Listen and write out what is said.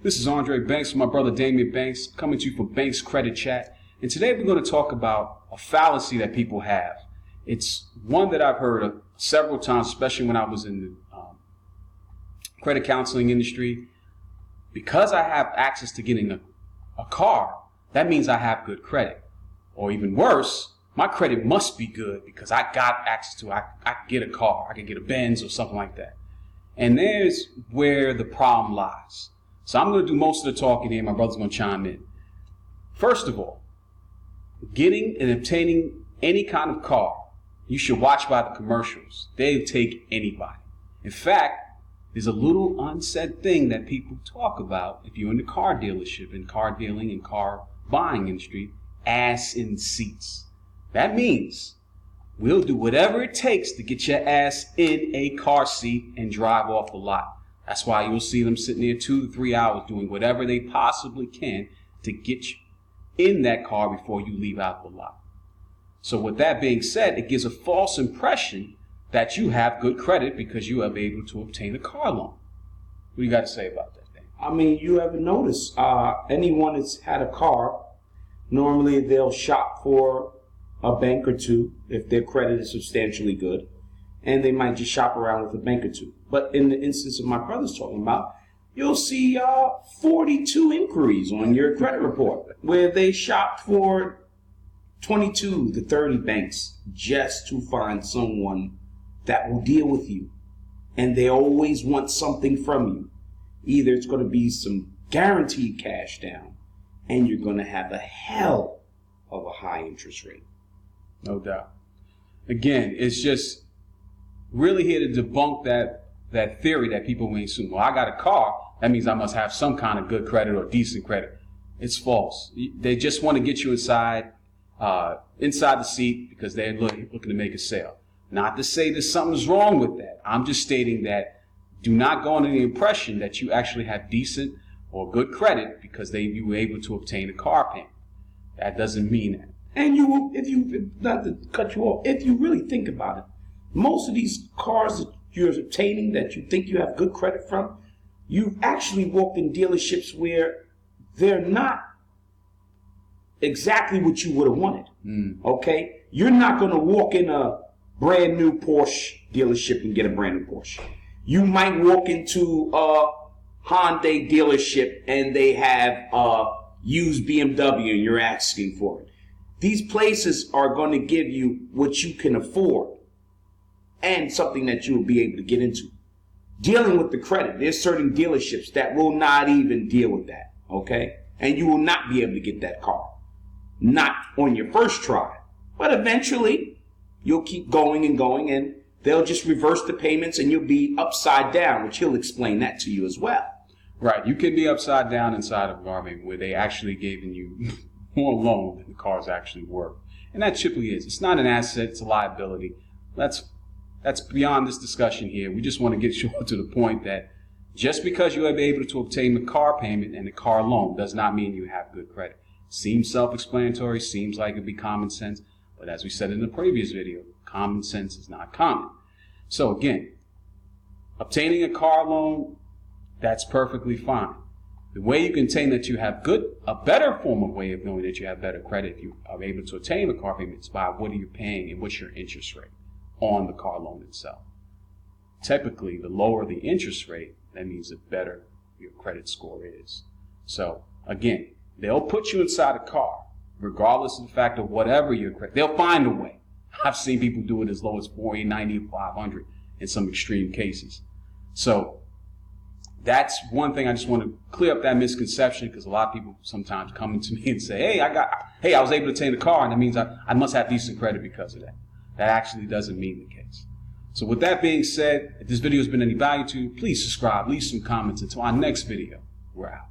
This is Andre Banks with my brother Damian Banks, coming to you from Banks Credit Chat. And today we're going to talk about a fallacy that people have. It's one that I've heard of several times, especially when I was in the credit counseling industry. Because I have access to getting a car, that means I have good credit. Or even worse, my credit must be good because I got access to, I can get a car, I can get a Benz or something like that. And there's where the problem lies. So I'm going to do most of the talking here. My brother's going to chime in. First of all, getting and obtaining any kind of car, you should watch by the commercials. They'll take anybody. In fact, there's a little unsaid thing that people talk about if you're in the car dealership and car dealing and car buying industry, ass in seats. That means we'll do whatever it takes to get your ass in a car seat and drive off the lot. That's why you'll see them sitting there 2 to 3 hours doing whatever they possibly can to get you in that car before you leave out the lot. So with that being said, it gives a false impression that you have good credit because you are able to obtain a car loan. What do you got to say about that, Dan? I mean, you ever notice anyone that's had a car, normally they'll shop for a bank or two if their credit is substantially good, and they might just shop around with a bank or two. But in the instance of my brother's talking about, you'll see 42 inquiries on your credit report where they shop for 22 to 30 banks just to find someone that will deal with you. And they always want something from you. Either it's going to be some guaranteed cash down, and you're going to have a hell of a high interest rate. No doubt. Again, it's just really here to debunk that theory that people may assume, well, I got a car, that means I must have some kind of good credit or decent credit. It's false. They just want to get you inside the seat because they're looking to make a sale. Not to say that something's wrong with that. I'm just stating that do not go under the impression that you actually have decent or good credit because you were able to obtain a car payment. That doesn't mean that. And you will, not to cut you off, if you really think about it, most of these cars that you're obtaining that you think you have good credit from, you've actually walked in dealerships where they're not exactly what you would have wanted. Okay? You're not going to walk in a brand new Porsche dealership and get a brand new Porsche. You might walk into a Hyundai dealership and they have a used BMW and you're asking for it. These places are going to give you what you can afford and something that you will be able to get into. Dealing with the credit, there's certain dealerships that will not even deal with that, okay? And you will not be able to get that car. Not on your first try, but eventually you'll keep going and they'll just reverse the payments and you'll be upside down, which he'll explain that to you as well. Right, you can be upside down inside of a car payment where they actually giving you more loan than the car's actually worth. And that typically is. It's not an asset, it's a liability. That's beyond this discussion here. We just want to get you to the point that just because you are able to obtain the car payment and the car loan does not mean you have good credit. Seems self-explanatory, seems like it'd be common sense, but as we said in the previous video, common sense is not common. So again, obtaining a car loan, that's perfectly fine. The way you can attain that you have a better form of way of knowing that you have better credit if you are able to attain a car payment is by what are you paying and what's your interest rate on the car loan itself. Typically, the lower the interest rate, that means the better your credit score is. So again, they'll put you inside a car, regardless of the fact of whatever your credit. They'll find a way. I've seen people do it as low as 490, 500 in some extreme cases. So that's one thing I just want to clear up that misconception because a lot of people sometimes come to me and say, hey, I was able to obtain a car and that means I must have decent credit because of that. That actually doesn't mean the case. So with that being said, if this video has been any value to you, please subscribe, leave some comments. Until our next video, we're out.